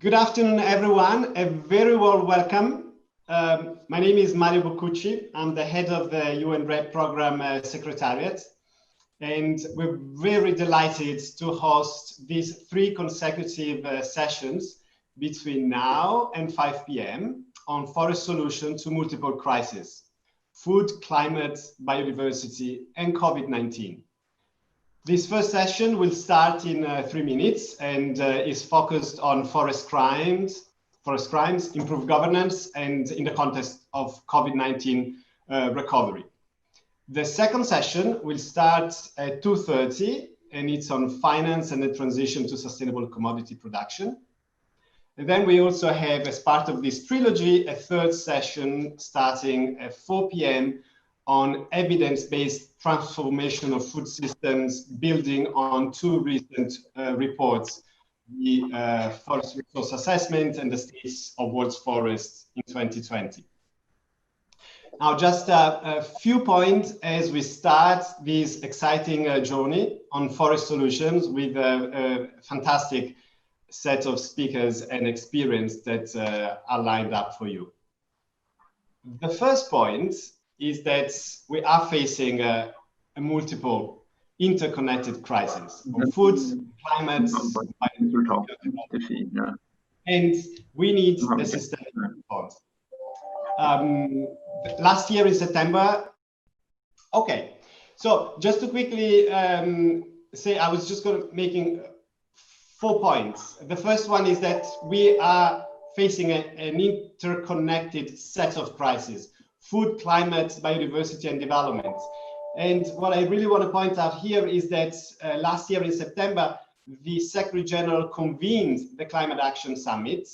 Good afternoon, everyone. A very warm welcome. My name is Mario Boccucci. I'm the head of the UN RED Program Secretariat. And we're very delighted to host these 3 consecutive sessions between now and 5 p.m. on forest solution to multiple crises: food, climate, biodiversity, and COVID-19. This first session will start in 3 minutes and is focused on forest crimes, improved governance, and in the context of COVID-19 recovery. The second session will start at 2:30, and it's on finance and the transition to sustainable commodity production. And then we also have, as part of this trilogy, a third session starting at 4 p.m. on evidence-based transformation of food systems, building on 2 recent reports, the Forest Resource Assessment and the States of World's Forests in 2020. Now, just a few points as we start this exciting journey on forest solutions with a fantastic set of speakers and experience that are lined up for you. The first point is that we are facing a multiple interconnected crisis on food, climate, and we need a systemic response. Last year in September, okay, so just to quickly say, I was just making 4 points. The first one is that we are facing an interconnected set of crises: food, climate, biodiversity, and development. And what I really want to point out here is that last year in September, the Secretary General convened the Climate Action Summit,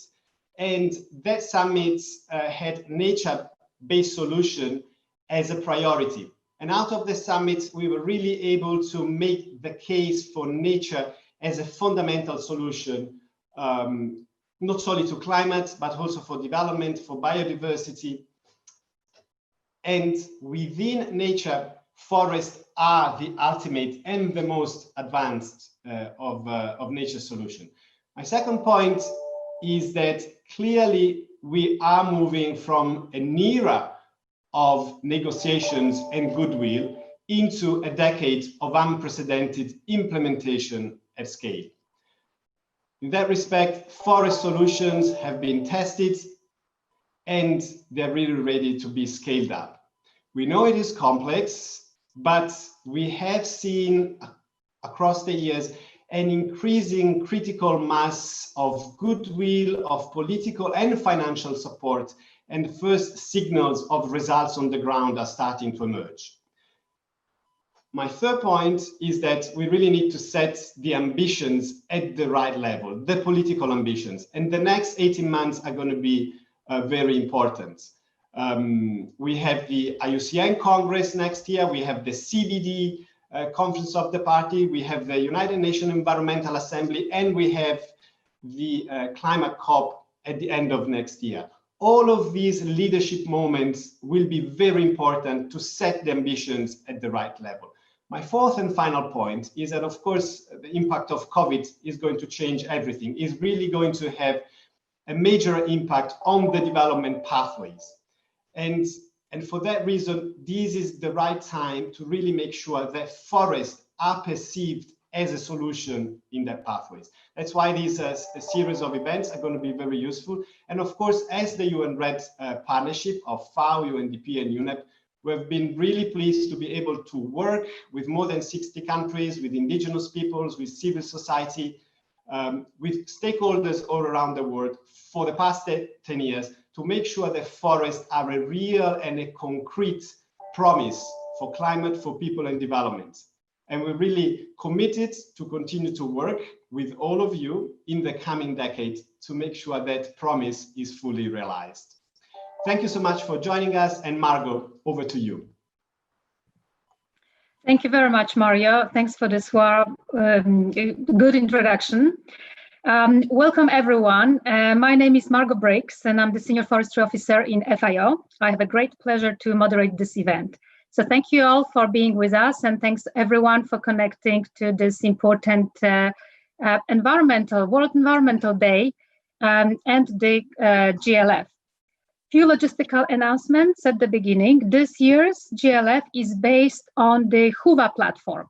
and that summit had nature-based solution as a priority. And out of the summit, we were really able to make the case for nature as a fundamental solution, not only to climate, but also for development, for biodiversity. And within nature, forests are the ultimate and the most advanced of nature solution. My second point is that clearly we are moving from an era of negotiations and goodwill into a decade of unprecedented implementation at scale. In that respect, forest solutions have been tested and they're really ready to be scaled up. We know it is complex, but we have seen across the years an increasing critical mass of goodwill, of political and financial support, and first signals of results on the ground are starting to emerge. My third point is that we really need to set the ambitions at the right level, the political ambitions, and the next 18 months are going to be very important. We have the IUCN Congress next year, we have the CBD Conference of the Party, we have the United Nations Environmental Assembly, and we have the Climate COP at the end of next year. All of these leadership moments will be very important to set the ambitions at the right level. My fourth and final point is that, of course, the impact of COVID is going to change everything, is really going to have a major impact on the development pathways. And for that reason, this is the right time to really make sure that forests are perceived as a solution in their pathways. That's why these a series of events are going to be very useful. And of course, as the UN RED partnership of FAO, UNDP, and UNEP, we've been really pleased to be able to work with more than 60 countries, with indigenous peoples, with civil society, with stakeholders all around the world for the past 10 years to make sure that forests are a real and a concrete promise for climate, for people, and development. And we're really committed to continue to work with all of you in the coming decade to make sure that promise is fully realized. Thank you so much for joining us, and Margot, over to you. Thank you very much, Mario. Thanks for this good introduction. Welcome, everyone. My name is Margot Breaks, and I'm the Senior Forestry Officer in FIO. I have a great pleasure to moderate this event. So thank you all for being with us, and thanks everyone for connecting to this important World Environmental Day and the GLF. Few logistical announcements at the beginning. This year's GLF is based on the Huva platform.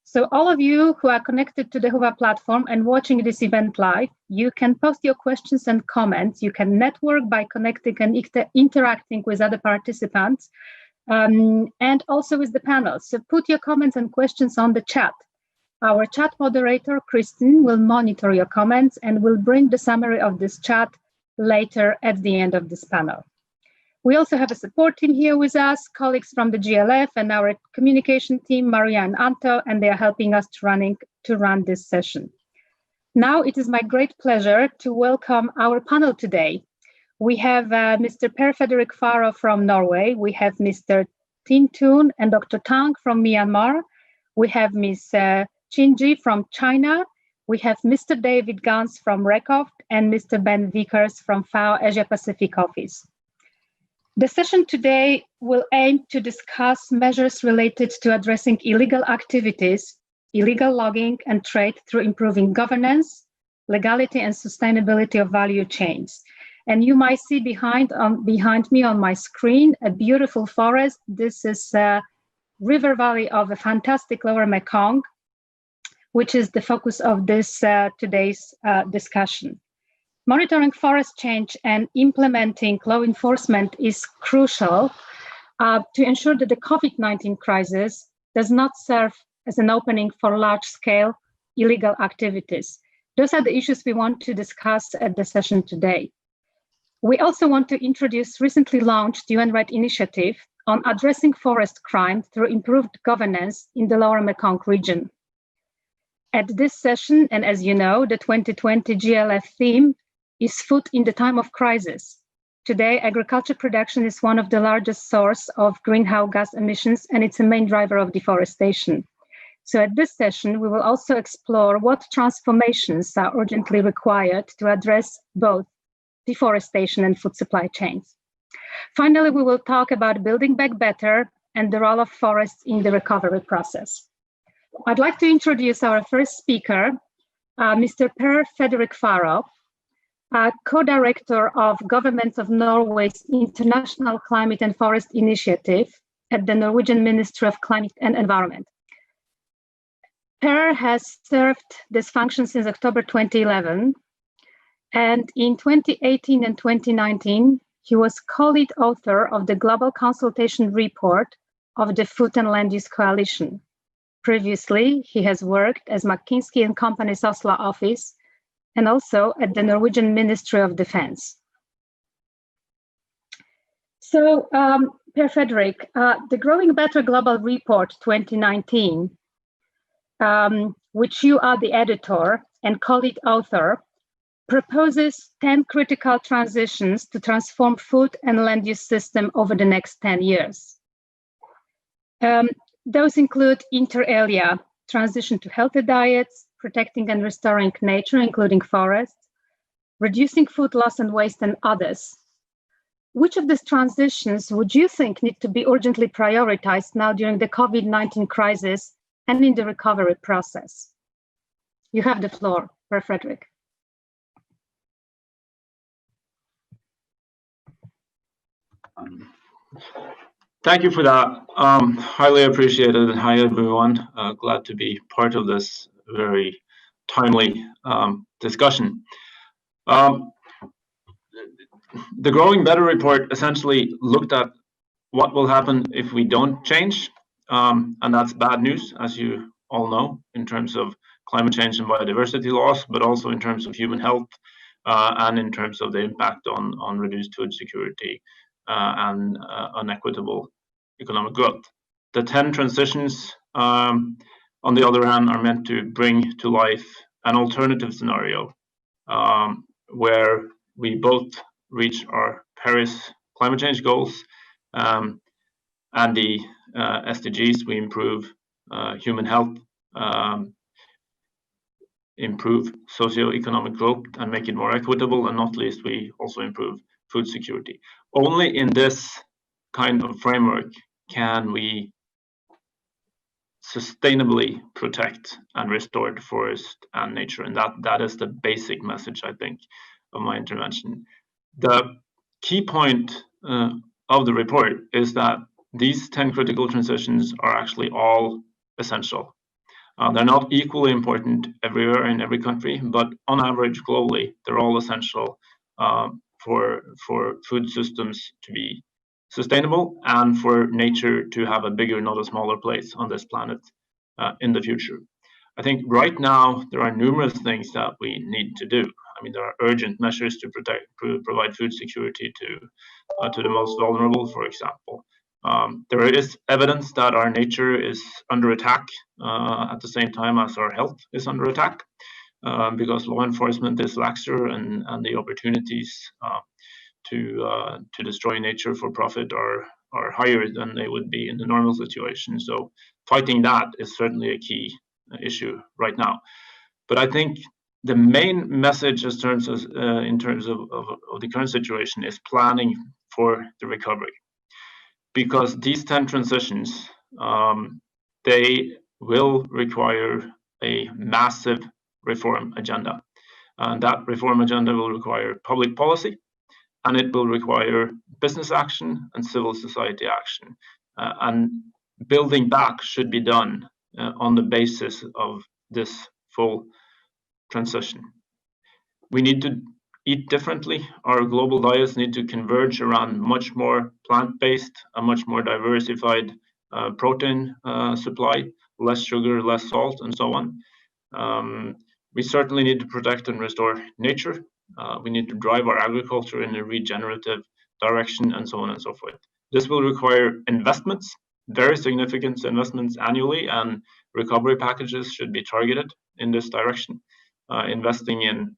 So all of you who are connected to the Huva platform and watching this event live, you can post your questions and comments. You can network by connecting and interacting with other participants and also with the panel. So put your comments and questions on the chat. Our chat moderator, Kristen, will monitor your comments and will bring the summary of this chat later at the end of this panel. We also have a support team here with us, colleagues from the GLF and our communication team, Maria and Anto, and they are helping us to run this session. Now it is my great pleasure to welcome our panel today. We have Mr. Fredrik Ferro from Norway. We have Mr. Tin Toon and Dr. Tang from Myanmar. We have Ms. Chinji from China. We have Mr. David Gans from Rekoft and Mr. Ben Vickers from FAO Asia Pacific Office. The session today will aim to discuss measures related to addressing illegal activities, illegal logging and trade through improving governance, legality and sustainability of value chains. And you might see behind me on my screen a beautiful forest. This is a river valley of a fantastic lower Mekong, which is the focus of this today's discussion. Monitoring forest change and implementing law enforcement is crucial to ensure that the COVID-19 crisis does not serve as an opening for large-scale illegal activities. Those are the issues we want to discuss at the session today. We also want to introduce recently launched UN Red Initiative on addressing forest crime through improved governance in the lower Mekong region. At this session, and as you know, the 2020 GLF theme is food in the time of crisis. Today, agriculture production is one of the largest sources of greenhouse gas emissions, and it's a main driver of deforestation. So at this session, we will also explore what transformations are urgently required to address both deforestation and food supply chains. Finally, we will talk about building back better and the role of forests in the recovery process. I'd like to introduce our first speaker, Mr. Fredrik Ferro, co-director of Government of Norway's International Climate and Forest Initiative at the Norwegian Ministry of Climate and Environment. Per has served this function since October 2011, and in 2018 and 2019, he was co-lead author of the Global Consultation Report of the Food and Land Use Coalition. Previously, he has worked as McKinsey & Company's Oslo office and also at the Norwegian Ministry of Defense. So, Per Fredrik, the Growing Better Global Report 2019, which you are the editor and co-lead author, proposes 10 critical transitions to transform food and land use system over the next 10 years. Those include inter alia, transition to healthy diets, protecting and restoring nature, including forests, reducing food loss and waste, and others. Which of these transitions would you think need to be urgently prioritized now during the COVID-19 crisis and in the recovery process? You have the floor, Per Fredrik. Thank you for that. Highly appreciated. Hi, everyone. Glad to be part of this very timely discussion. The Growing Better report essentially looked at what will happen if we don't change, and that's bad news, as you all know, in terms of climate change and biodiversity loss, but also in terms of human health and in terms of the impact on reduced food security and unequitable economic growth. The 10 transitions, on the other hand, are meant to bring to life an alternative scenario where we both reach our Paris climate change goals and the SDGs. We improve human health, improve socioeconomic growth and make it more equitable, and not least, we also improve food security. Only in this kind of framework can we sustainably protect and restore the forest and nature, and that is the basic message, I think, of my intervention. The key point of the report is that these 10 critical transitions are actually all essential. They're not equally important everywhere in every country, but on average globally, they're all essential for food systems to be sustainable and for nature to have a bigger, not a smaller place on this planet in the future. I think right now there are numerous things that we need to do. I mean, there are urgent measures to provide food security to the most vulnerable, for example. There is evidence that our nature is under attack at the same time as our health is under attack because law enforcement is laxer and the opportunities to destroy nature for profit are higher than they would be in the normal situation. So fighting that is certainly a key issue right now. But I think the main message in terms of the current situation is planning for the recovery. Because these 10 transitions, they will require a massive reform agenda. And that reform agenda will require public policy, and it will require business action and civil society action. And building back should be done on the basis of this full transition. We need to eat differently. Our global diets need to converge around much more plant-based, a much more diversified protein supply, less sugar, less salt, and so on. We certainly need to protect and restore nature. We need to drive our agriculture in a regenerative direction, and so on and so forth. This will require investments, very significant investments annually, and recovery packages should be targeted in this direction, investing in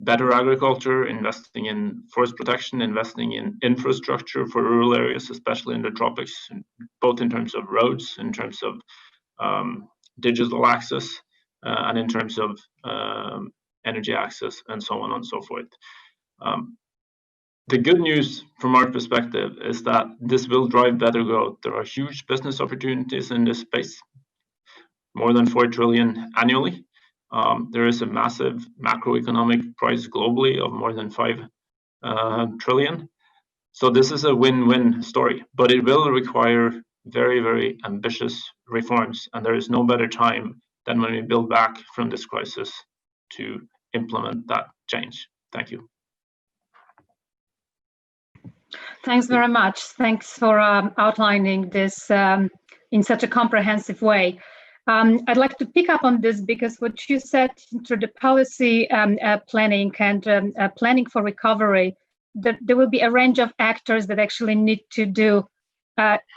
better agriculture, investing in forest protection, investing in infrastructure for rural areas, especially in the tropics, both in terms of roads, in terms of digital access, and in terms of energy access, and so on and so forth. The good news from our perspective is that this will drive better growth. There are huge business opportunities in this space, more than 4 trillion annually. There is a massive macroeconomic price globally of more than 5 trillion. So this is a win-win story, but it will require very, very ambitious reforms. And there is no better time than when we build back from this crisis to implement that change. Thank you. Thanks very much. Thanks for outlining this in such a comprehensive way. I'd like to pick up on this because what you said through the policy planning and planning for recovery, that there will be a range of actors that actually need to do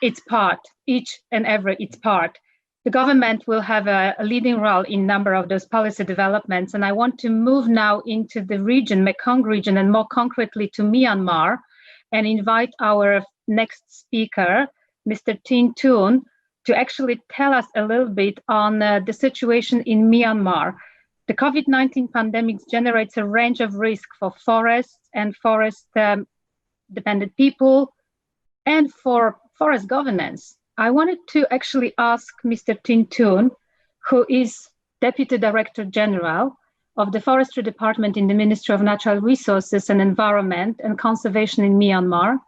its part, each and every its part. The government will have a leading role in a number of those policy developments. And I want to move now into the region, Mekong region, and more concretely to Myanmar, and invite our next speaker, Mr. Tin Toon, to actually tell us a little bit on the situation in Myanmar. The COVID-19 pandemic generates a range of risks for forests and forest-dependent people and for forest governance. I wanted to actually ask Mr. Tin Toon, who is Deputy Director General of the Forestry Department in the Ministry of Natural Resources and Environment and Conservation in Myanmar,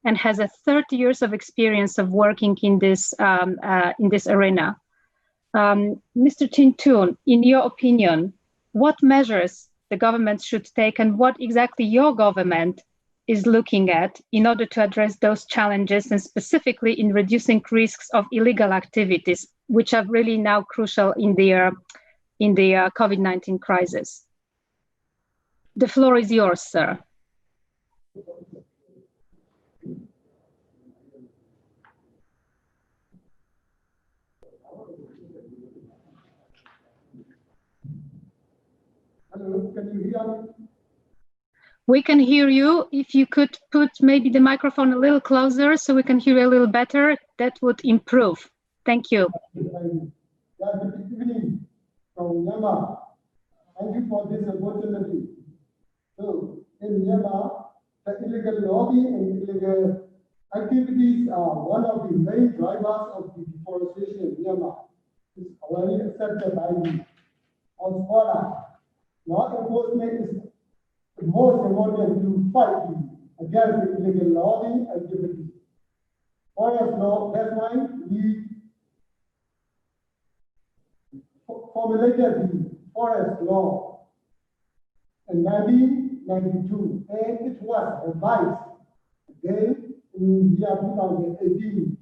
and has 30 years of experience of working in this arena. Mr. Tin Toon, in your opinion, what measures the government should take and what exactly your government is looking at in order to address those challenges, and specifically in reducing risks of illegal activities, which are really now crucial in the COVID-19 crisis? The floor is yours, sir. Hello, can you hear me? We can hear you. If you could put maybe the microphone a little closer so we can hear you a little better, that would improve. Thank you. Good evening from Myanmar. Thank you for this opportunity. So, in Myanmar, the illegal logging and illegal activities are one of the main drivers of the deforestation in Myanmar. It's already accepted by the on spotlight. Law enforcement is most important to fight against the illegal logging activity. Forest law, that's why we formulated the forest law in 1992, and it was revised again in the year 2018 to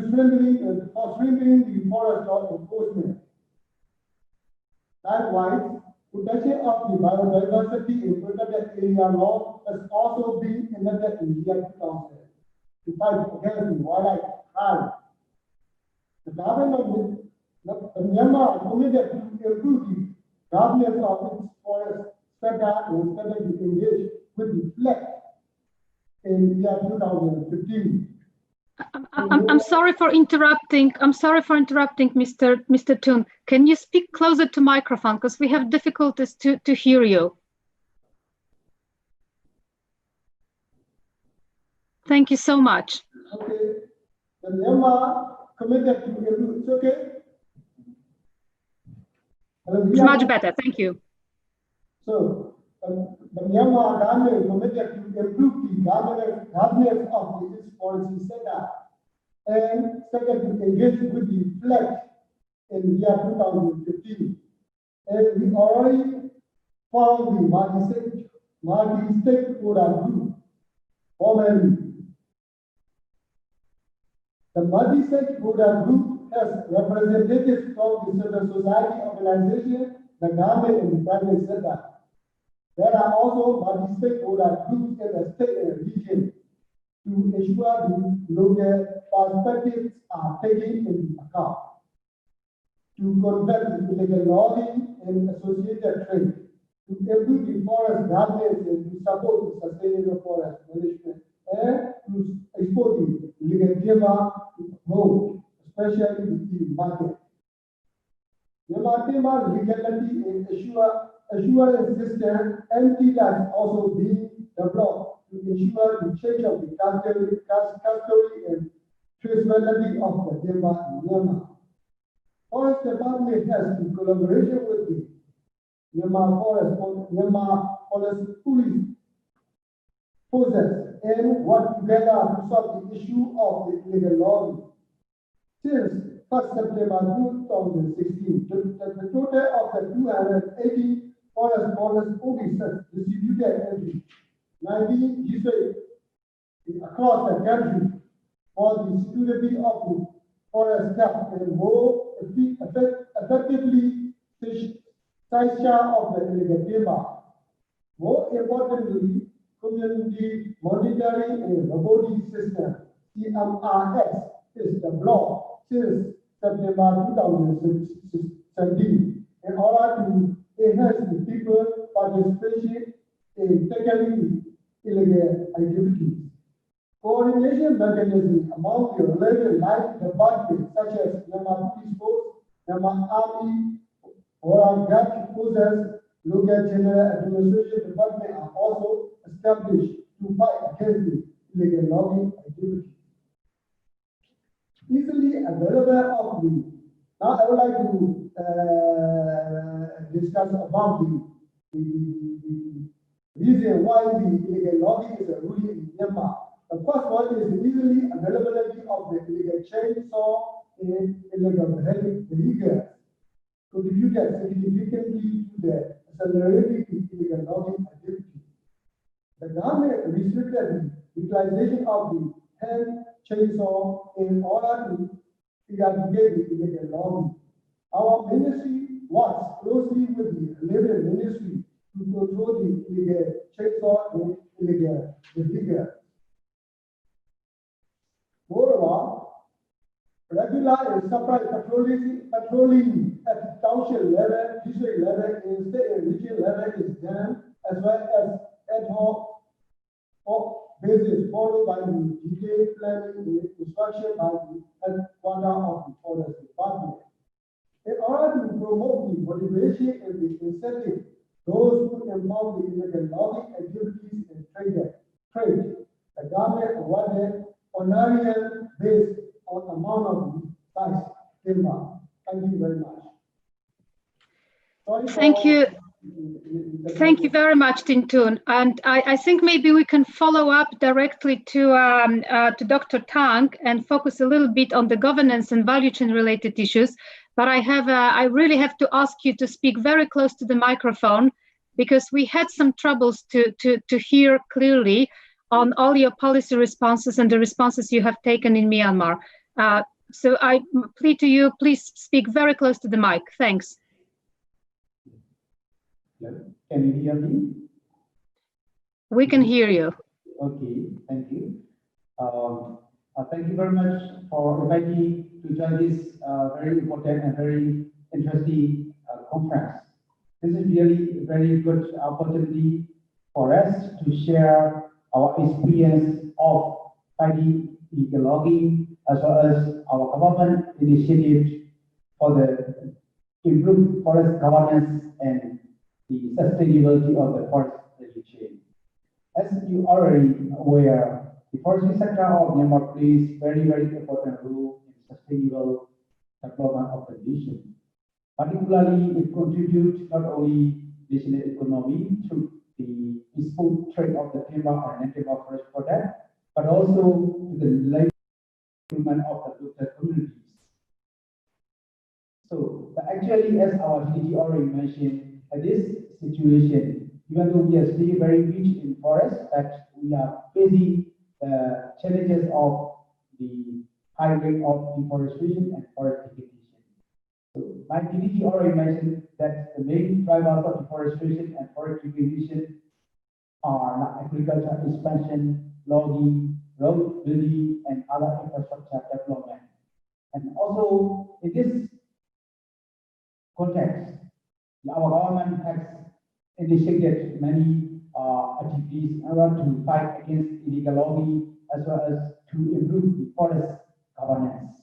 strengthening the forest law enforcement. Likewise, protection of the biodiversity in protected area law has also been enacted in the year 2000 to fight against the wildlife crime. The government of Myanmar committed to improve the governance of its forest sector and started to engage with the FLEC in the year 2015. I'm sorry for interrupting. Mr. Toon. Can you speak closer to microphone because we have difficulties to hear you. Thank you so much. Okay. The Myanmar committed to improve. It's okay. It's much better. Thank you. So the Myanmar government committed to improve the governance of its forestry sector and started to engage with the FLEC in the year 2015. And we already found the multi-stakeholder group formally. The multi-stakeholder group has representatives from the civil society organization, the government, and the private sector. There are also multi-stakeholder groups in the state and region to ensure the local perspectives are taken into account. To combat illegal logging and associated trade, to improve the forest governance and to support the sustainable forest management, and to export the illegal timber to home, especially the market. Myanmar timber legality and assurance system has also been developed to ensure the change of the custody and traceability of the timber in Myanmar. Forest Department has, in collaboration with the Myanmar Forest Police forces, and work together to solve the issue of the illegal logging. Since 1st September 2016, the total of the 280 forest officers distributed into 19 districts across the country for the security of the forest staff and more effectively seizure of the illegal timber. More importantly, community monitoring and reporting system (CMRS) is developed since September 2017 in order to enhance the people's participation in tackling illegal activities. Coordination mechanisms among the related life departments such as Myanmar Police Force, Myanmar Army, or Guard Forces, Local General Administration Department are also established to fight against the illegal logging activity. Easily available of the. Now I would like to discuss about the reason why the illegal logging is a ruling in Myanmar. The first one is the easily availability of the illegal chainsaw and illegal vehicles contributed significantly to the accelerating illegal logging activity. The government restricted the utilization of the hand chainsaw in order to eradicate the illegal logging. Our ministry works closely with the Labor Ministry to control the illegal chainsaw and illegal vehicles. Moreover, regular and surprise patrolling at township level, district level, and state and region level is done, as well as ad hoc basis followed by the detailed planning and instruction by the headquarters of the Forest Department. In order to promote the motivation and the incentive, those who involve the illegal logging activities and trade, the government awarded honorarium based on amount of size timber. Thank you very much. Sorry. Thank you. Thank you very much, Tintun. And I think maybe we can follow up directly to Dr. Tang and focus a little bit on the governance and value chain related issues. But I really have to ask you to speak very close to the microphone, because we had some troubles to hear clearly on all your policy responses and the responses you have taken in Myanmar. So I plead to you, please speak very close to the mic. Thanks. Can you hear me? We can hear you. Okay, thank you. Thank you very much for inviting me to join this very important and very interesting conference. This is really a very good opportunity for us to share our experience of fighting illegal logging, as well as our government initiative for the improved forest governance and the sustainability of the forest value chain. As you are already aware, the forestry sector of Myanmar plays very, very important role in sustainable development of the nation. Particularly, it contributes not only national economy through the peaceful trade of the timber and non-timber forest product, but also to the life improvement of the local communities. So, but actually, as our DG already mentioned, this situation, even though we are still very rich in forest, but we are facing the challenges of the high rate of deforestation and forest degradation. So my DG already mentioned that the main drivers of deforestation and forest degradation are agriculture expansion, logging, road building, and other infrastructure development. And also in this context, our government has initiated many activities in order to fight against illegal logging, as well as to improve the forest governance.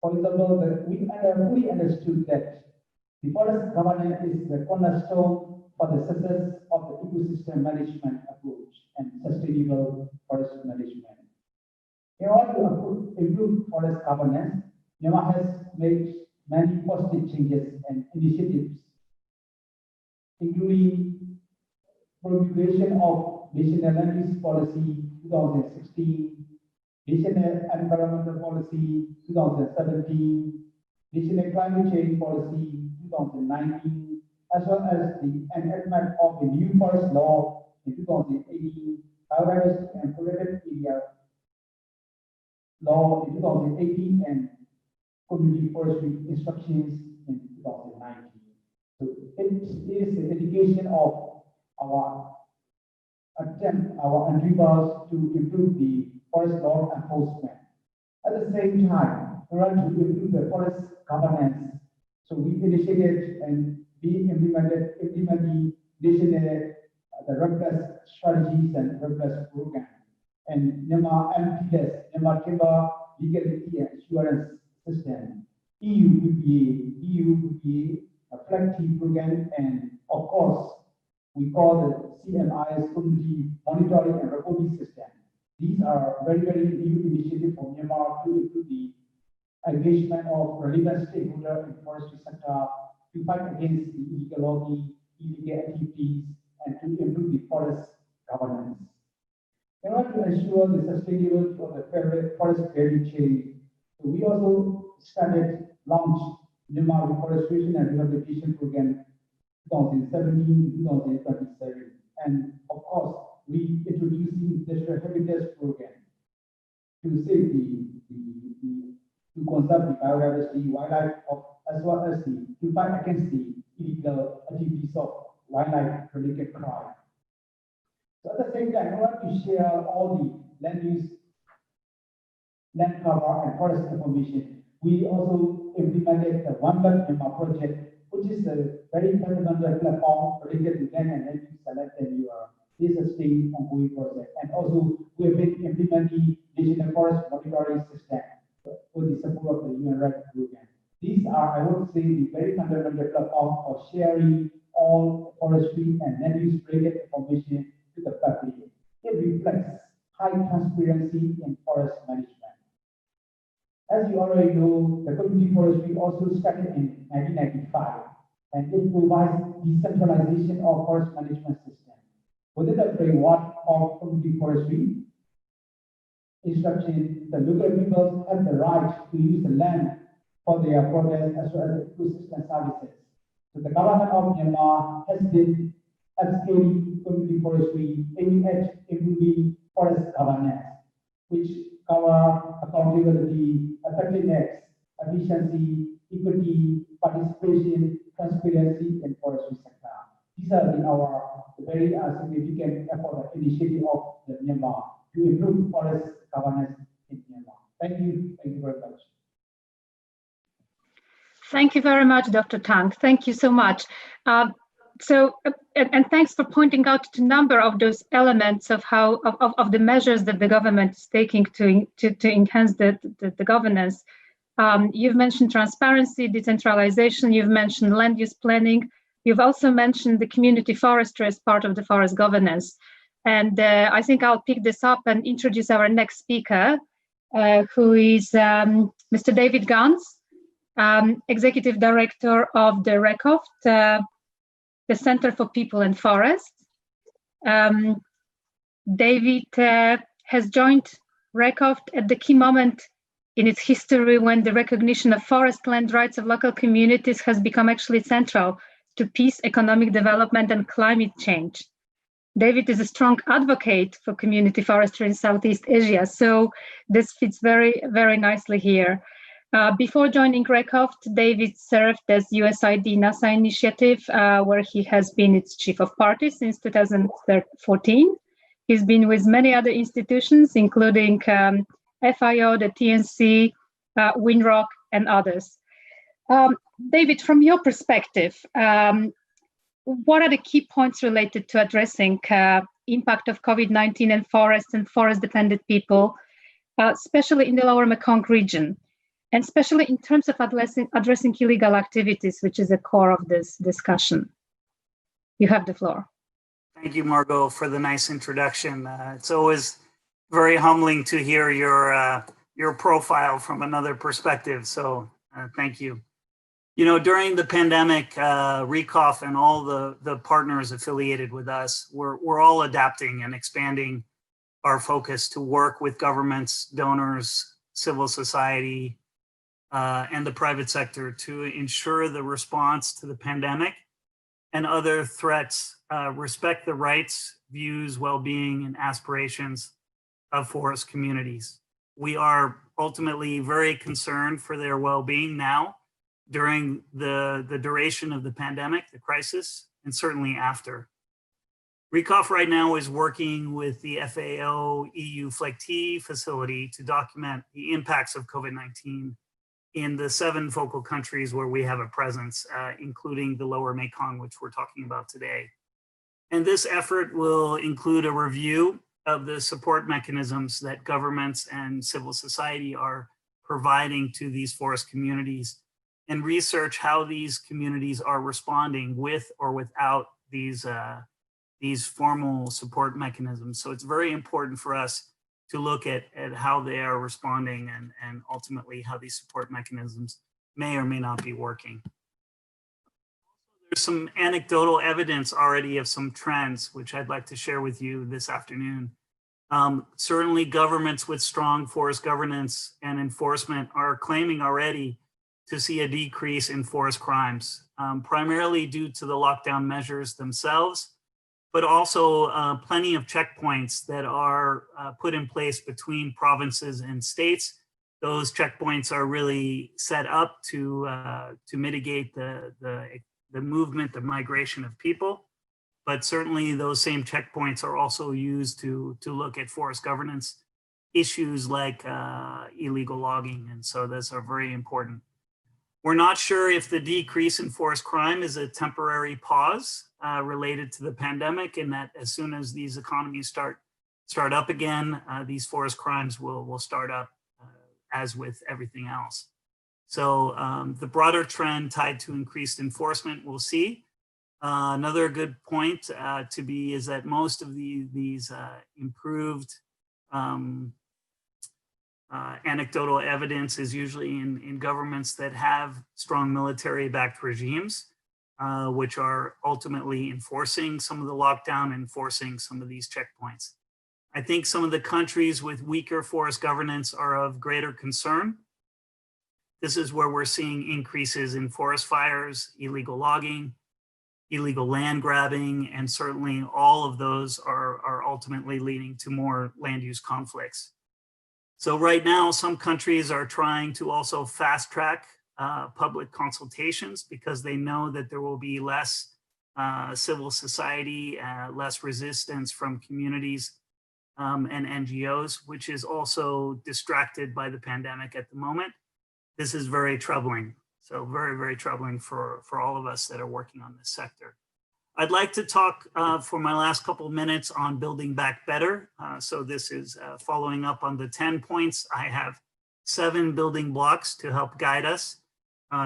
For example, we fully understood that the forest governance is the cornerstone for the success of the ecosystem management approach and sustainable forest management. In order to improve forest governance, Myanmar has made many positive changes and initiatives, including promulgation of National Land Use Policy 2016, National Environmental Policy 2017, National Climate Change Policy 2019, as well as the enactment of the new forest law in 2018, biodiversity and protected area law in 2018, and community forestry instructions in 2019. So it is an indication of our attempt, our endeavors to improve the forest law enforcement. At the same time, we want to improve the forest governance. So we initiated and we implemented the robust strategies and robust programs. And Myanmar MPS, Myanmar Timber Legality and Assurance System, EU a flagship program, and of course, we call the CMIS Community Monitoring and Reporting System. These are very, very new initiatives for Myanmar to improve the engagement of relevant stakeholders in the forestry sector to fight against the illegal logging, illegal activities, and to improve the forest governance. In order to ensure the sustainability of the forest value chain, so we also launched Myanmar Reforestation and Rehabilitation Program 2017-2027, and of course, we introducing the habitats program to save to conserve the biodiversity, wildlife, as well as to fight against the illegal activities of wildlife-related crime. So at the same time, I want to share all the land use, land cover, and forest information. We also implemented the One Belt Myanmar project, which is a very fundamental platform related to land and land use select and UR. This is a state ongoing project. And also, we have been implementing national forest monitoring system with the support of the human rights program. These are, I would say, the very fundamental platform for sharing all forestry and land use related information to the public. It reflects high transparency in forest management. As you already know, the community forestry also started in 1995. and it provides decentralization of forest management system. Within the framework of community forestry, instruction, the local peoples have the right to use the land for their progress as well as ecosystem services. So the government of Myanmar has been upscaling community forestry, aiming at improving forest governance, which cover accountability, effectiveness, efficiency, equity, participation, transparency, and forestry sector. These are our very significant effort initiative of the Myanmar to improve forest governance in Myanmar. Thank you very much. Thank you very much, Dr. Tang. Thank you so much. And thanks for pointing out a number of those elements of of the measures that the government is taking to enhance the governance. You've mentioned transparency, decentralization. You've mentioned land use planning. You've also mentioned the community forestry as part of the forest governance. And I think I'll pick this up and introduce our next speaker, who is Mr. David Gans, Executive Director of the RECOFT, the Center for People and Forests. David has joined RECOFT at the key moment in its history when the recognition of forest land rights of local communities has become actually central to peace, economic development, and climate change. David is a strong advocate for community forestry in Southeast Asia, so this fits very, very nicely here. Before joining RECOFT, David served as USAID NASA initiative, where he has been its chief of party since 2014. He's been with many other institutions, including FIO, the TNC, WinRock, and others. David, from your perspective, what are the key points related to addressing impact of COVID-19 and forest-dependent people, especially in the lower Mekong region, and especially in terms of addressing illegal activities, which is the core of this discussion? You have the floor. Thank you, Margot, for the nice introduction. It's always very humbling to hear your profile from another perspective, so thank you. You know, during the pandemic, RECOFT and all the partners affiliated with us, we're all adapting and expanding our focus to work with governments, donors, civil society, and the private sector to ensure the response to the pandemic and other threats respect the rights, views, well-being, and aspirations of forest communities. We are ultimately very concerned for their well-being now, during the duration of the pandemic, the crisis, and certainly after. RECOFT right now is working with the FAO EU FLEGT facility to document the impacts of COVID-19 in the 7 focal countries where we have a presence, including the lower Mekong, which we're talking about today. And this effort will include a review of the support mechanisms that governments and civil society are providing to these forest communities, and research how these communities are responding with or without these formal support mechanisms. So it's very important for us to look at how they are responding and ultimately how these support mechanisms may or may not be working. There's some anecdotal evidence already of some trends, which I'd like to share with you this afternoon. Certainly governments with strong forest governance and enforcement are claiming already to see a decrease in forest crimes, primarily due to the lockdown measures themselves, but also plenty of checkpoints that are put in place between provinces and states. Those checkpoints are really set up to mitigate the movement, the migration of people. But certainly those same checkpoints are also used to look at forest governance issues like illegal logging. And so those are very important. We're not sure if the decrease in forest crime is a temporary pause related to the pandemic, and that as soon as these economies start up again, these forest crimes will start up as with everything else. So the broader trend tied to increased enforcement, we'll see. Another good point to be is that most of these improved anecdotal evidence is usually in governments that have strong military-backed regimes. which are ultimately enforcing some of the lockdown, enforcing some of these checkpoints. I think some of the countries with weaker forest governance are of greater concern. This is where we're seeing increases in forest fires, illegal logging, illegal land grabbing, and certainly all of those are ultimately leading to more land use conflicts. So right now, some countries are trying to also fast track public consultations because they know that there will be less civil society, less resistance from communities and NGOs, which is also distracted by the pandemic at the moment. This is very troubling. So very, very troubling for all of us that are working on this sector. I'd like to talk for my last couple of minutes on building back better. So this is following up on the 10 points. I have 7 building blocks to help guide us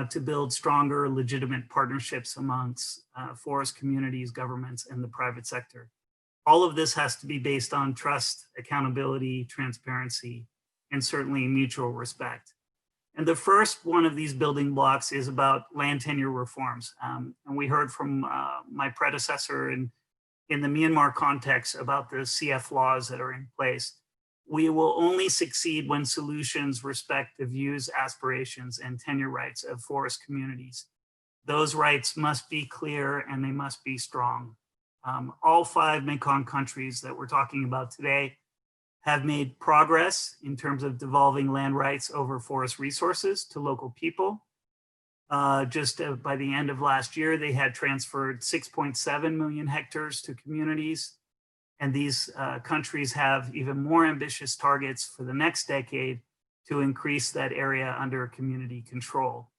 to build stronger, legitimate partnerships amongst forest communities, governments, and the private sector. All of this has to be based on trust, accountability, transparency, and certainly mutual respect. And the first one of these building blocks is about land tenure reforms. And we heard from my predecessor in the Myanmar context about the CF laws that are in place. We will only succeed when solutions respect the views, aspirations, and tenure rights of forest communities. Those rights must be clear and they must be strong. All 5 Mekong countries that we're talking about today have made progress in terms of devolving land rights over forest resources to local people. Just by the end of last year, they had transferred 6.7 million hectares to communities. And these countries have even more ambitious targets for the next decade to increase that area under community control.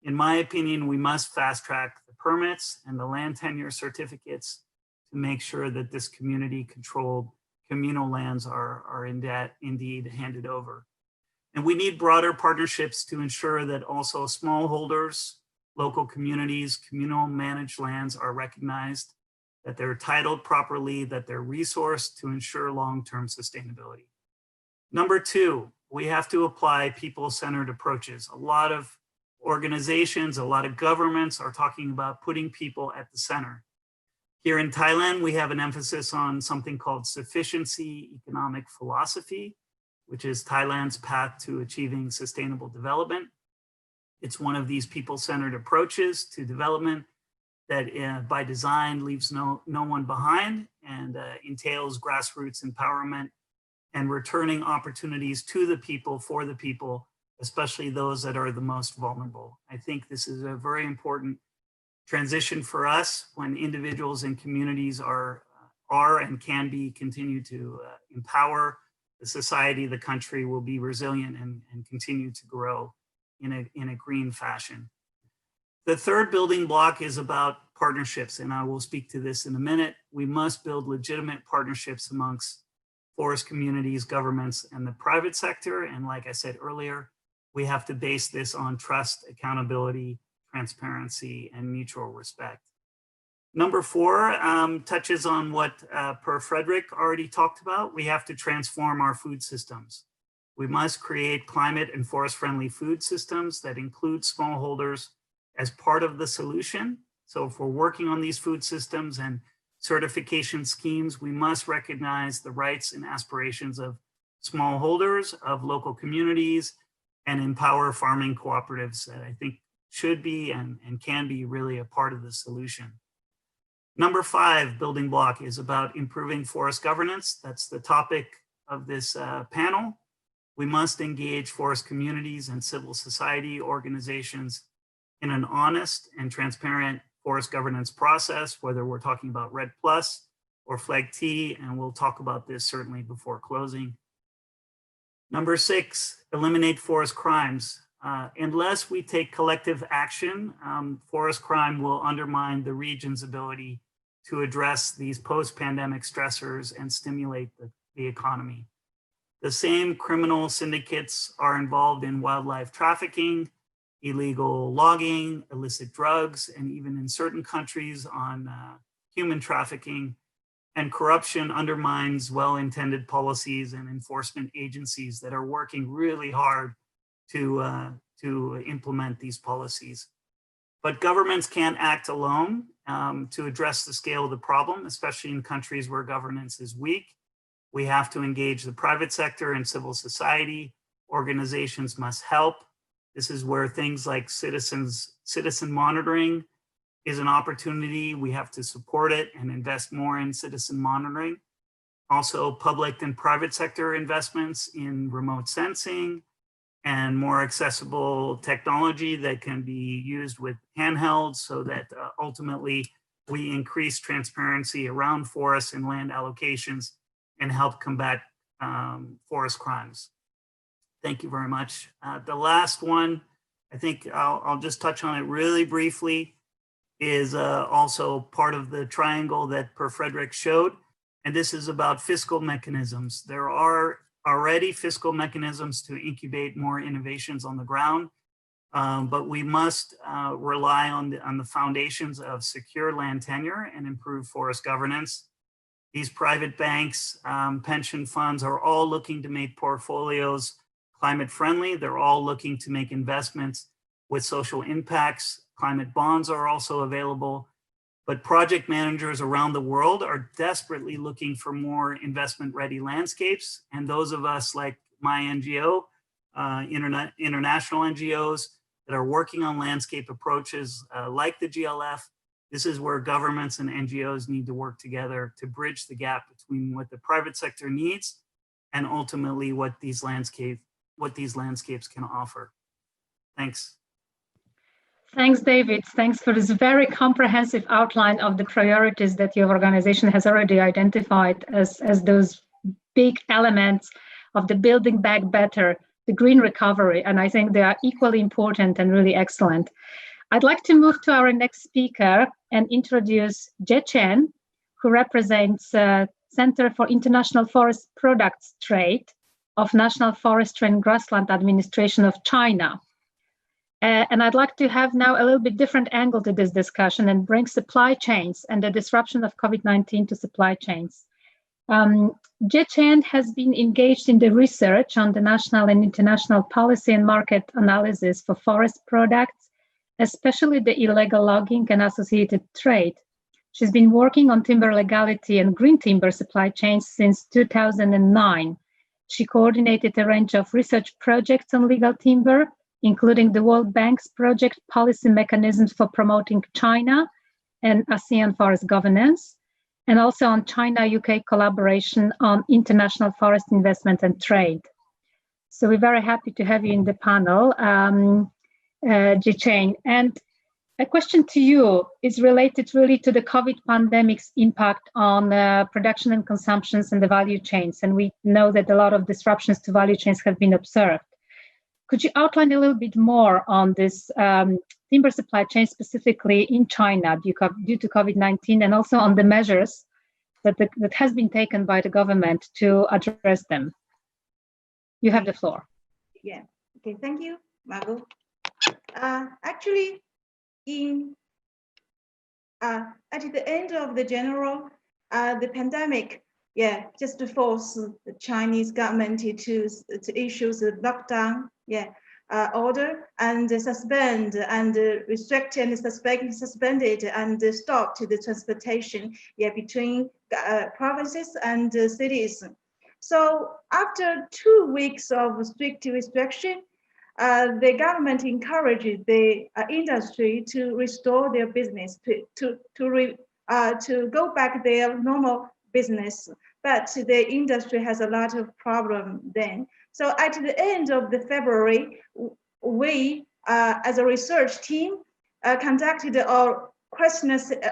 In my opinion, we must fast track the permits and the land tenure certificates to make sure that this community controlled communal lands are indeed handed over. And we need broader partnerships to ensure that also smallholders, local communities, communal managed lands are recognized, that they're titled properly, that they're resourced to ensure long-term sustainability. Number 2, we have to apply people-centered approaches. A lot of organizations, a lot of governments are talking about putting people at the center. Here in Thailand, we have an emphasis on something called Sufficiency economic philosophy, which is Thailand's path to achieving sustainable development. It's one of these people-centered approaches to development that by design leaves no one behind and entails grassroots empowerment and returning opportunities to the people, for the people, especially those that are the most vulnerable. I think this is a very important transition for us when individuals and communities are and can be continue to empower the society. The country will be resilient and continue to grow in a green fashion. The third building block is about partnerships, and I will speak to this in a minute. We must build legitimate partnerships amongst forest communities, governments, and the private sector. And like I said earlier, we have to base this on trust, accountability, transparency, and mutual respect. Number 4 touches on what Fredrik already talked about. We have to transform our food systems. We must create climate and forest-friendly food systems that include smallholders as part of the solution. So if we're working on these food systems and certification schemes, we must recognize the rights and aspirations of smallholders, of local communities, and empower farming cooperatives that I think should be and can be really a part of the solution. Number 5 building block is about improving forest governance. That's the topic of this panel. We must engage forest communities and civil society organizations in an honest and transparent forest governance process, whether we're talking about REDD+ or FLAG-T, and we'll talk about this certainly before closing. Number 6, eliminate forest crimes. Unless we take collective action, forest crime will undermine the region's ability to address these post-pandemic stressors and stimulate the economy. The same criminal syndicates are involved in wildlife trafficking, illegal logging, illicit drugs, and even in certain countries on human trafficking. And corruption undermines well-intended policies and enforcement agencies that are working really hard to implement these policies. But governments can't act alone to address the scale of the problem, especially in countries where governance is weak. We have to engage the private sector and civil society. Organizations must help. This is where things like citizen monitoring is an opportunity. We have to support it and invest more in citizen monitoring. Also, public and private sector investments in remote sensing and more accessible technology that can be used with handhelds so that ultimately we increase transparency around forests and land allocations and help combat forest crimes. Thank you very much. The last one, I think I'll just touch on it really briefly, is also part of the triangle that Fredrik showed. And this is about fiscal mechanisms. There are already fiscal mechanisms to incubate more innovations on the ground, but we must rely on the foundations of secure land tenure and improved forest governance. These private banks, pension funds are all looking to make portfolios climate friendly. They're all looking to make investments with social impacts. Climate bonds are also available, but project managers around the world are desperately looking for more investment-ready landscapes. And those of us like my NGO, international NGOs that are working on landscape approaches like the GLF, this is where governments and NGOs need to work together to bridge the gap between what the private sector needs and ultimately what these landscapes can offer. Thanks. Thanks, David. Thanks for this very comprehensive outline of the priorities that your organization has already identified as those big elements of the Building Back Better, the green recovery. And I think they are equally important and really excellent. I'd like to move to our next speaker and introduce Jie Chen, who represents Center for International Forest Products Trade of National Forestry and Grassland Administration of China. And I'd like to have now a little bit different angle to this discussion and bring supply chains and the disruption of COVID-19 to supply chains. Jie Chen has been engaged in the research on the national and international policy and market analysis for forest products, especially the illegal logging and associated trade. She's been working on timber legality and green timber supply chains since 2009. She coordinated a range of research projects on legal timber, including the World Bank's project policy mechanisms for promoting China and ASEAN forest governance, and also on China-UK collaboration on international forest investment and trade. So we're very happy to have you in the panel, Jie Chen. And a question to you is related really to the COVID pandemic's impact on production and consumptions and the value chains. And we know that a lot of disruptions to value chains have been observed. Could you outline a little bit more on this timber supply chain, specifically in China due to COVID-19, and also on the measures that has been taken by the government to address them? You have the floor. Yeah, okay, thank you, Margot. Actually, at the end of the the pandemic, just to force the Chinese government to issue the lockdown, order and suspend and restrict and suspended and stopped the transportation between provinces and cities. So after 2 weeks of strict restriction, the government encouraged the industry to restore their business, to go back their normal business. But the industry has a lot of problem then. So at the end of the February, we, as a research team, conducted our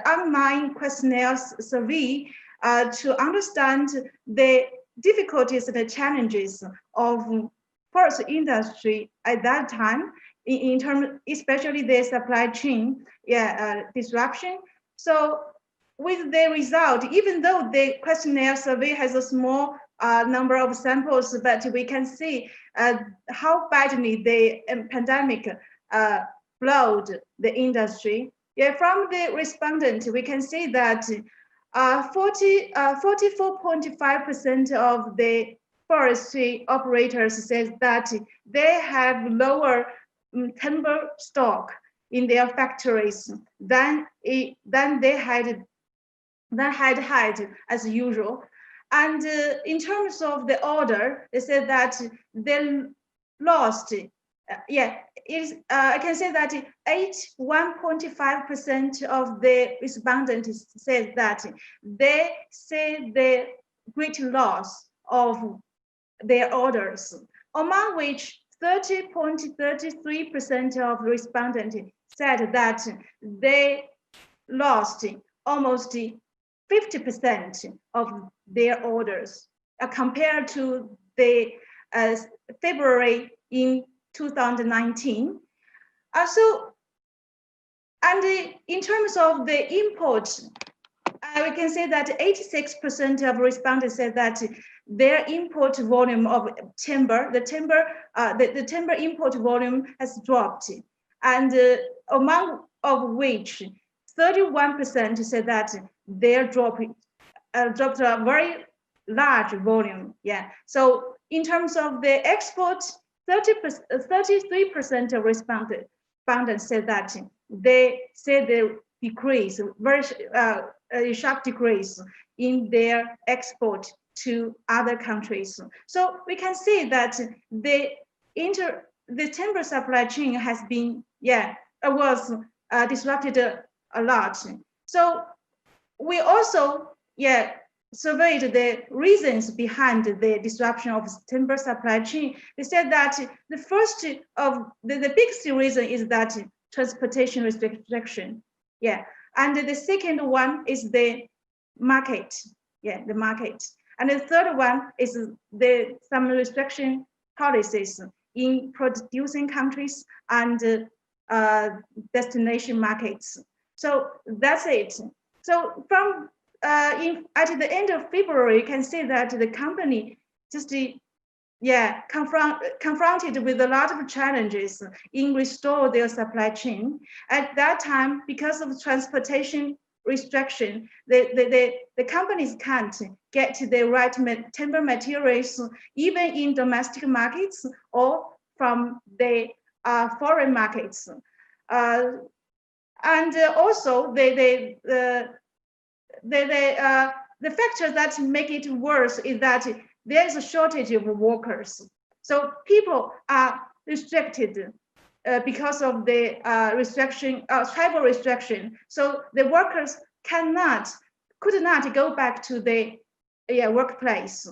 online questionnaire survey to understand the difficulties and the challenges of forest industry at that time, in terms, especially the supply chain disruption. So with the result, even though the questionnaire survey has a small number of samples, but we can see how badly the pandemic flowed the industry. From the respondent, we can see that 44.5% of the forestry operators says that they have lower timber stock in their factories than they had had as usual. And in terms of the order, they said that they lost. I can say that 1.5% of the respondents said that they say the great loss of their orders, among which 30.33% of respondents said that they lost almost 50% of their orders compared to the February in 2019. In terms of the import, we can say that 86% of respondents said that their import volume of timber, the timber import volume has dropped, and among of which 31% said that their dropped a very large volume. Yeah. So in terms of the export, 33% of respondents said that they say the decrease, a sharp decrease in their export to other countries. So we can see that the timber supply chain has been, was disrupted a lot. So we also, surveyed the reasons behind the disruption of timber supply chain. They said that the first of the biggest reason is that transportation restriction. Yeah. And the second one is the market. Yeah, the market. And the third one is some restriction policies in producing countries and destination markets. So that's it. So from at the end of February, you can see that the company just confronted with a lot of challenges in restore their supply chain. At that time, because of transportation restriction, the companies can't get the right timber materials even in domestic markets or from the foreign markets. And also the factor that make it worse is that there is a shortage of workers. So people are restricted because of the travel restriction. So the workers could not go back to the workplace.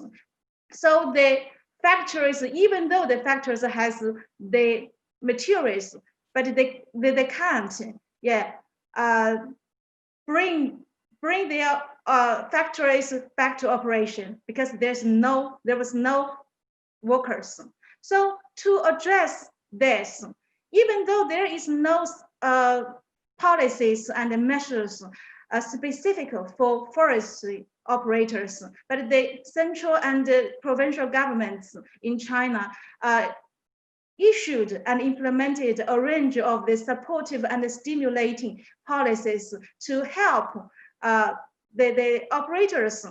So the factories, even though the factories has the materials, but they can't bring their factories back to operation because there was no workers. So to address this, even though there is no policies and measures specific for forestry operators, but the central and provincial governments in China issued and implemented a range of the supportive and stimulating policies to help the operators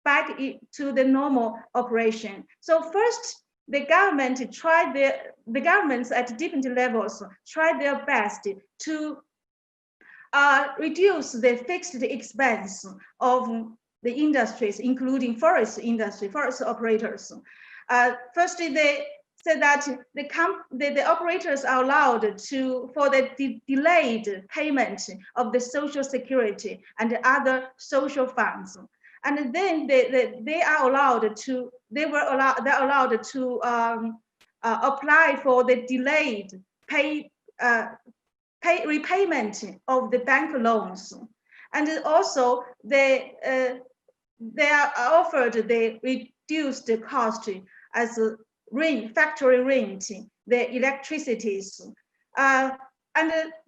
back to the normal operation. So first, the governments at different levels tried their best to reduce the fixed expense of the industries, including forest operators. Firstly, they said that the operators are allowed for the delayed payment of the social security and other social funds, and then they're allowed to apply for the delayed repayment of the bank loans, and also they are offered the reduced cost as factory rent, the electricities, and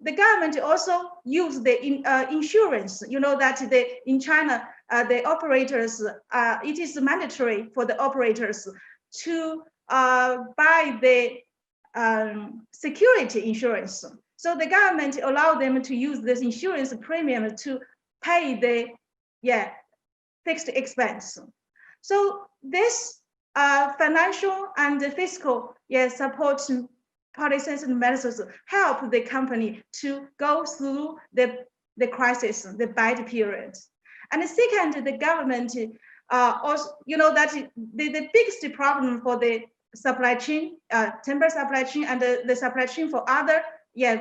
the government also used the insurance. You know that in China, the operators, it is mandatory for the operators to buy the security insurance. So the government allowed them to use this insurance premium to pay the fixed expense. So this financial and fiscal support policies and methods help the company to go through the crisis, the bad period. And the second, the government also, you know, that the biggest problem for the supply chain, timber supply chain, and the supply chain for other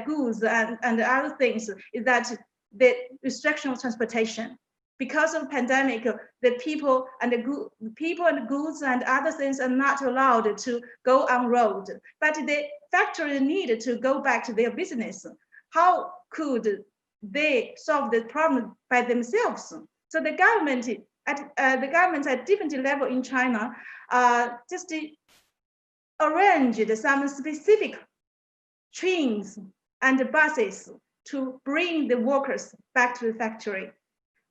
goods and other things is that the restriction of transportation. Because of pandemic, the people and goods and other things are not allowed to go on road, but the factory need to go back to their business. How could they solve the problem by themselves? So the government at different level in China just arranged some specific trains and buses to bring the workers back to the factory.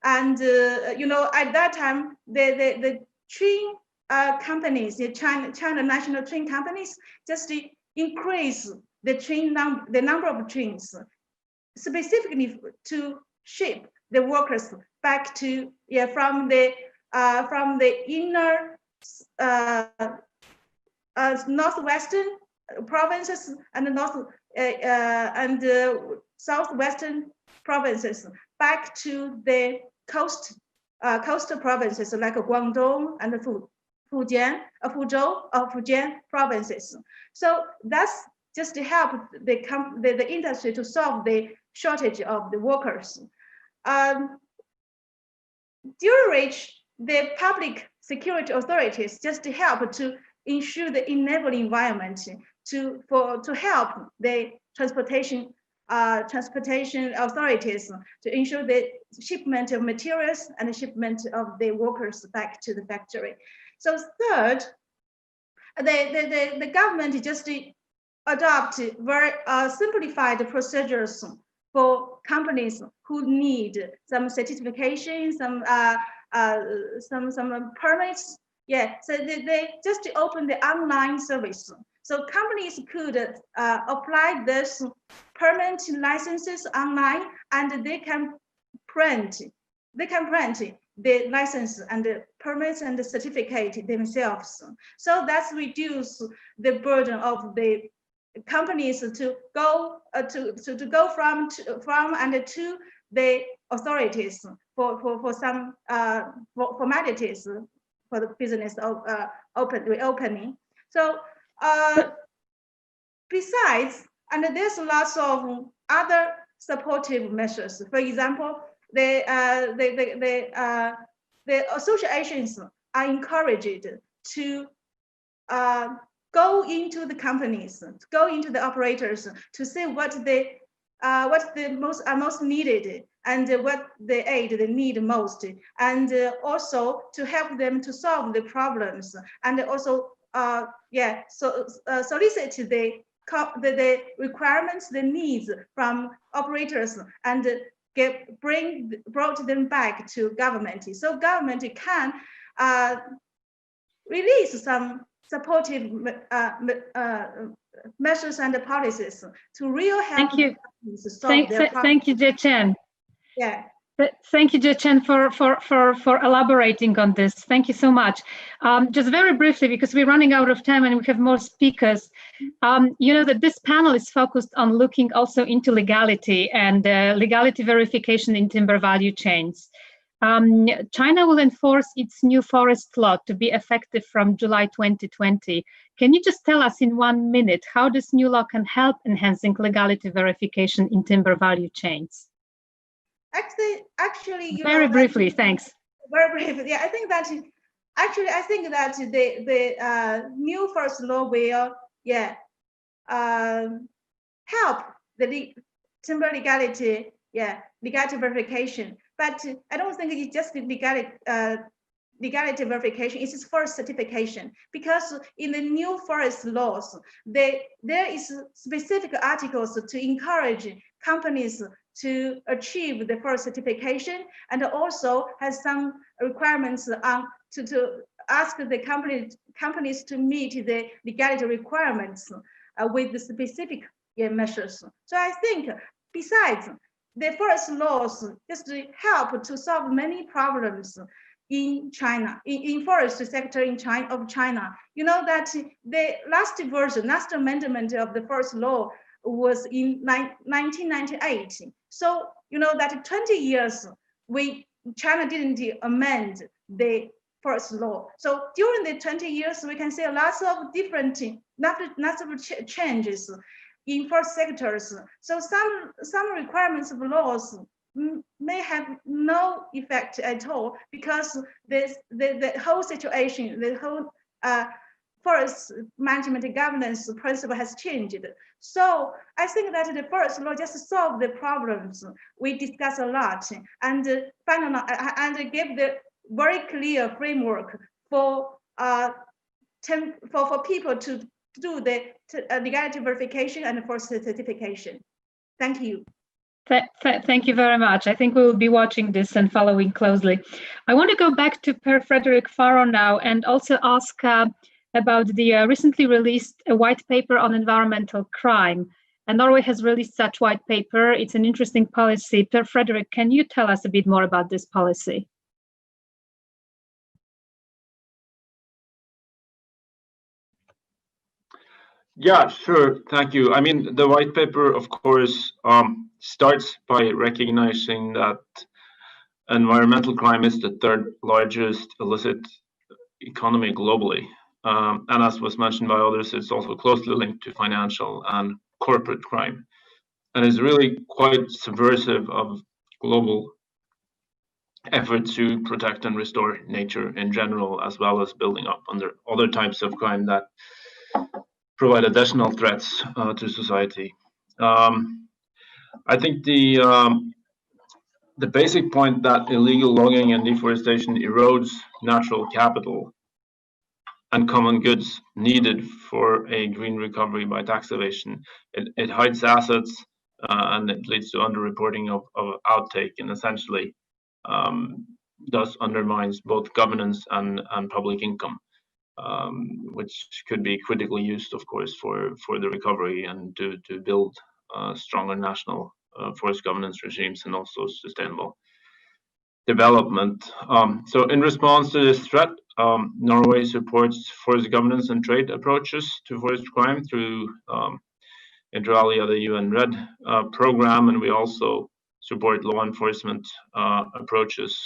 And you know, at that time, the train companies, the China national train companies, just increase the number of trains, specifically to ship the workers back to from the inner northwestern provinces and southwestern provinces back to the coastal provinces like Guangdong and Fujian provinces. So that's just to help the industry to solve the shortage of the workers. During which the public security authorities just to help to ensure the enabling environment to help the transportation authorities to ensure the shipment of materials and the shipment of the workers back to the factory. So third, the government just adopt very simplified procedures for companies who need some certification, some permits. So they just open the online service. So companies could apply this permit licenses online, and they can print the license and the permits and the certificate themselves. So that's reduce the burden of the companies to go from and to the authorities for some formalities for the business of reopening. So besides, and there's lots of other supportive measures. For example, the associations are encouraged to go into the companies, to go into the operators to see what most needed and what the aid they need most, and also to help them to solve the problems, and also solicit the requirements, the needs from operators, and brought them back to government. So government can release some supportive measures and policies to really help. Thank you. Thank you, Jie Chen. Yeah. Thank you, Jie Chen, for elaborating on this. Thank you so much. Just very briefly, because we're running out of time and we have more speakers, you know that this panel is focused on looking also into legality and legality verification in timber value chains. China will enforce its new forest law to be effective from July 2020. Can you just tell us in 1 minute how this new law can help enhancing legality verification in timber value chains? Actually, you very know, briefly, thanks. Very briefly, yeah. I think that the new forest law will help the timber legality verification. But I don't think it's just legality verification. It's forest certification, because in the new forest laws, there is specific articles to encourage companies to achieve the forest certification, and also has some requirements on to ask the companies to meet the legality requirements with the specific measures. So I think besides the forest laws just to help to solve many problems, in China, in forest sector in China. You know that the last amendment of the first law was in 1998. So you know that 20 years China didn't amend the first law. So during the 20 years, we can see lots of different, lots of changes in forest sectors. So some requirements of laws may have no effect at all, because the whole situation, the whole forest management governance principle has changed. So I think that the forest law just solved the problems we discussed a lot, and finally, and gave the very clear framework for people to do the legality verification and for certification. Thank you. Thank you very much. I think we will be watching this and following closely. I want to go back to Fredrik Ferro now and also ask about the recently released white paper on environmental crime. And Norway has released such white paper. It's an interesting policy. Fredrik, can you tell us a bit more about this policy? Yeah, sure. Thank you. I mean, the white paper, of course, starts by recognizing that environmental crime is the third largest illicit economy globally. And as was mentioned by others, it's also closely linked to financial and corporate crime. And is really quite subversive of global efforts to protect and restore nature in general, as well as building up under other types of crime that provide additional threats to society. I think the basic point that illegal logging and deforestation erodes natural capital and common goods needed for a green recovery by tax evasion. It hides assets and it leads to underreporting of outtake, and essentially thus undermines both governance and public income. Which could be critically used, of course, for the recovery and to build stronger national forest governance regimes and also sustainable development. So in response to this threat, Norway supports forest governance and trade approaches to forest crime through inter alia the UN RED program, and we also support law enforcement approaches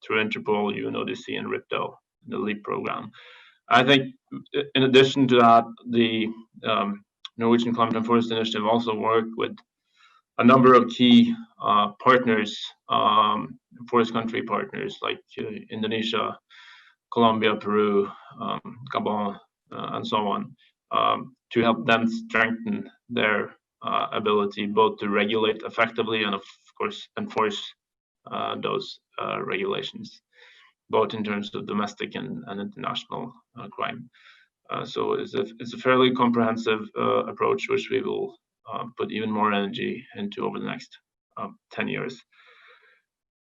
through Interpol, UNODC, and RIPDO, the LEAP program. I think in addition to that, the Norwegian Climate and Forest Initiative also worked with a number of key partners, forest country partners like Indonesia, Colombia, Peru, Gabon, and so on, to help them strengthen their ability both to regulate effectively and, of course, enforce those regulations, both in terms of domestic and international crime. So it's a fairly comprehensive approach, which we will put even more energy into over the next 10 years.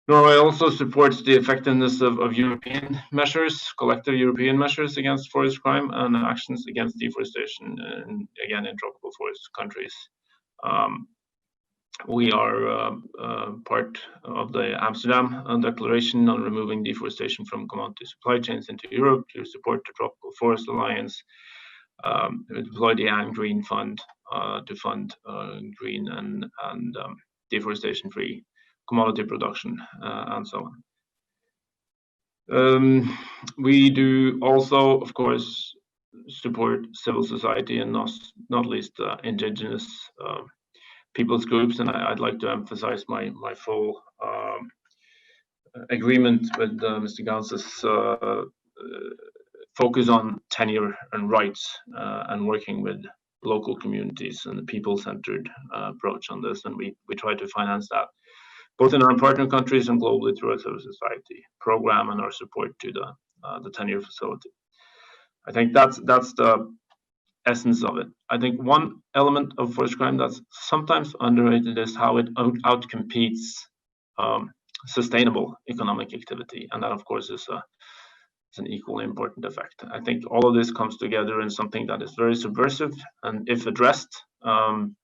Norway also supports the effectiveness of European measures, collective European measures against forest crime and actions against deforestation, and again in tropical forest countries. We are part of the Amsterdam Declaration on removing deforestation from commodity supply chains into Europe to support the Tropical Forest Alliance. We deploy the Anne Green Fund to fund green and deforestation-free commodity production and so on. We do also, of course, support civil society and not least indigenous people's groups, and I'd like to emphasize my full agreement with Mr. Gans's focus on tenure and rights and working with local communities and the people-centered approach on this, and we try to finance that both in our partner countries and globally through our civil society program and our support to the tenure facility. I think that's the essence of it. I think one element of forest crime that's sometimes underrated is how it outcompetes sustainable economic activity, and that, of course, is an equally important effect. I think all of this comes together in something that is very subversive, and if addressed and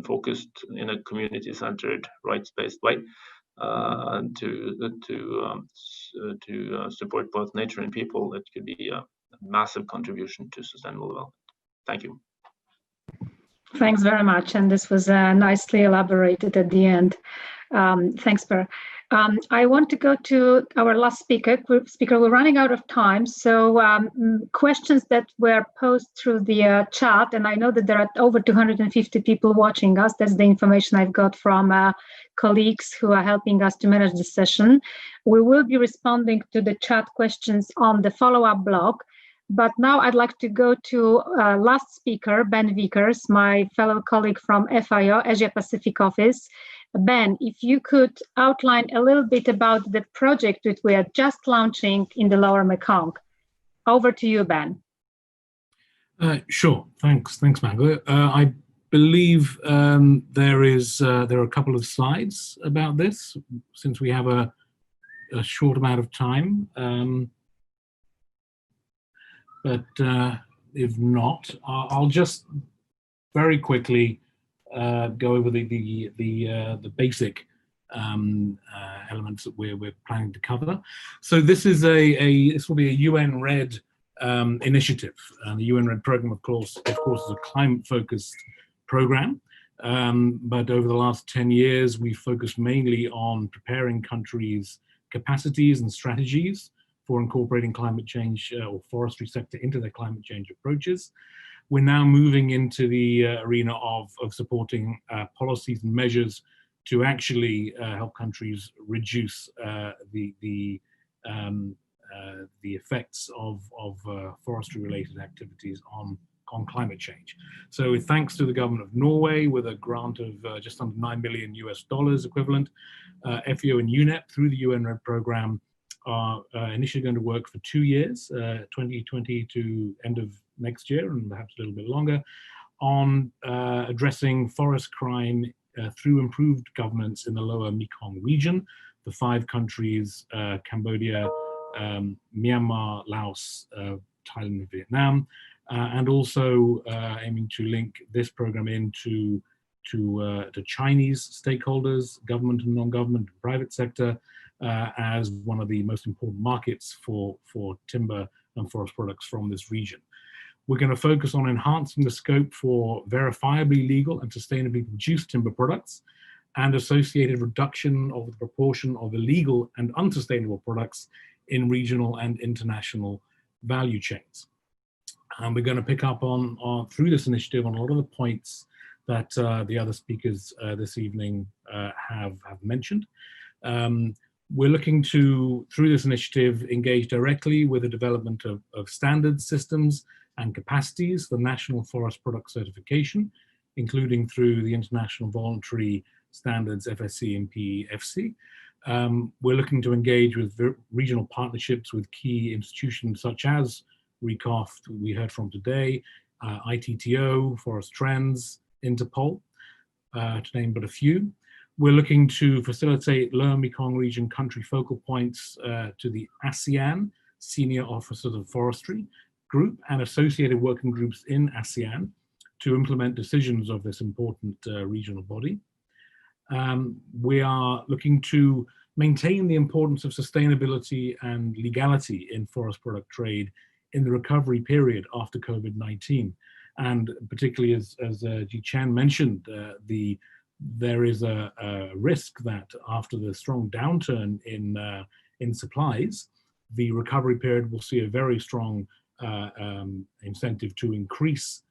focused in a community-centered, rights-based way, to support both nature and people, it could be a massive contribution to sustainable development. Thank you. Thanks very much, and this was nicely elaborated at the end. Thanks, Per. I want to go to our last speaker. We're running out of time, so questions that were posed through the chat, and I know that there are over 250 people watching us. That's the information I've got from colleagues who are helping us to manage this session. We will be responding to the chat questions on the follow-up blog. But now I'd like to go to last speaker, Ben Vickers, my fellow colleague from FIO, Asia Pacific Office. Ben, if you could outline a little bit about the project that we are just launching in the Lower Mekong. Over to you, Ben. Sure, thanks, Margot. I believe there are a couple of slides about this, since we have a short amount of time. But if not, I'll just very quickly go over the basic elements that we're planning to cover. So this is this will be a UN-RED initiative. The UN-RED program, of course, is a climate-focused program. But over the last 10 years, we focused mainly on preparing countries' capacities and strategies for incorporating climate change or forestry sector into their climate change approaches. We're now moving into the arena of supporting policies and measures to actually help countries reduce the effects of forestry-related activities on climate change. So thanks to the government of Norway, with a grant of just under $9 million equivalent, FAO and UNEP through the UN-RED program are initially going to work for 2 years, 2020 to end of next year, and perhaps a little bit longer, on addressing forest crime through improved governance in the lower Mekong region, the 5 countries, Cambodia, Myanmar, Laos, Thailand, and Vietnam, and also aiming to link this program into Chinese stakeholders, government and non-government, private sector, as one of the most important markets for timber and forest products from this region. We're going to focus on enhancing the scope for verifiably legal and sustainably produced timber products and associated reduction of the proportion of illegal and unsustainable products in regional and international value chains. And we're going to pick up on through this initiative on a lot of the points that the other speakers this evening have mentioned. We're looking to, through this initiative, engage directly with the development of standards, systems, and capacities for national forest product certification, including through the International Voluntary Standards FSC and PEFC. We're looking to engage with regional partnerships with key institutions such as RECOF, we heard from today, ITTO, Forest Trends, Interpol, to name but a few. We're looking to facilitate Lower Mekong region country focal points to the ASEAN Senior Officers of Forestry group and associated working groups in ASEAN to implement decisions of this important regional body. We are looking to maintain the importance of sustainability and legality in forest product trade in the recovery period after COVID-19. And particularly as Ji Chan mentioned, there is a risk that after the strong downturn in supplies, the recovery period will see a very strong incentive to increase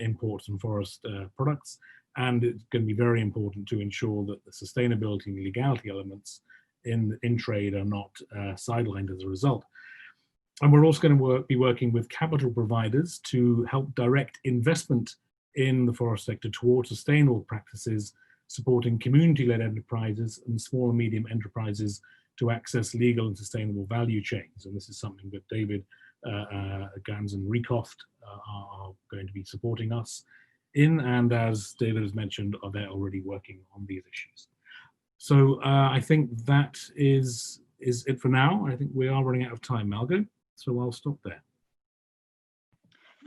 imports and forest products. And it's going to be very important to ensure that the sustainability and legality elements in trade are not sidelined as a result. And we're also going to be working with capital providers to help direct investment in the forest sector towards sustainable practices, supporting community-led enterprises and small and medium enterprises to access legal and sustainable value chains. And this is something that David Gans and RECOF are going to be supporting us in, and as David has mentioned, they're already working on these issues. So I think that is it for now. I think we are running out of time, Margot, so I'll stop there.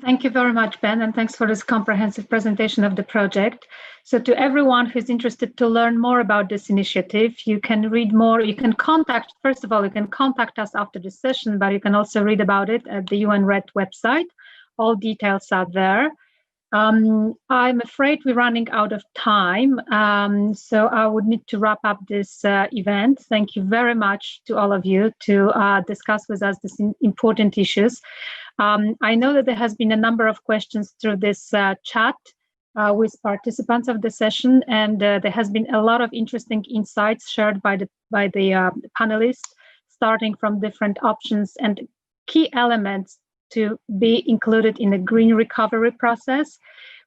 Thank you very much, Ben, and thanks for this comprehensive presentation of the project. So to everyone who's interested to learn more about this initiative, you can read more. You can contact, first of all, you can contact us after this session, but you can also read about it at the UN Red website. All details are there. I'm afraid we're running out of time, so I would need to wrap up this event. Thank you very much to all of you to discuss with us these important issues. I know that there has been a number of questions through this chat with participants of the session, and there has been a lot of interesting insights shared by the panelists, starting from different options and key elements to be included in the green recovery process,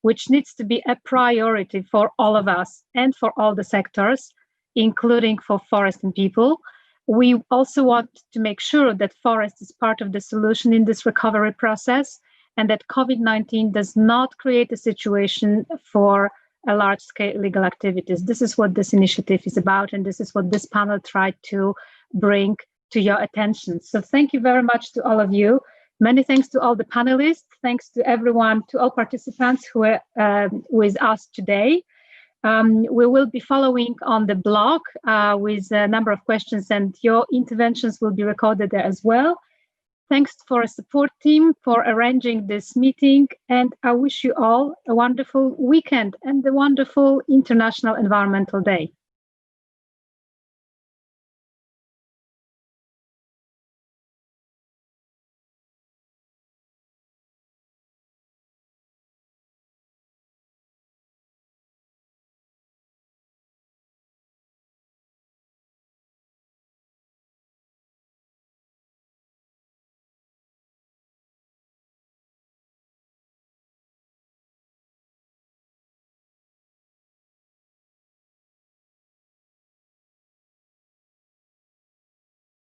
which needs to be a priority for all of us and for all the sectors, including for forest and people. We also want to make sure that forest is part of the solution in this recovery process, and that COVID-19 does not create a situation for a large-scale illegal activities. This is what this initiative is about, and this is what this panel tried to bring to your attention. So thank you very much to all of you. Many thanks to all the panelists. Thanks to everyone, to all participants who are with us today. We will be following on the blog with a number of questions, and your interventions will be recorded there as well. Thanks for our support team for arranging this meeting, and I wish you all a wonderful weekend and a wonderful International Environmental Day.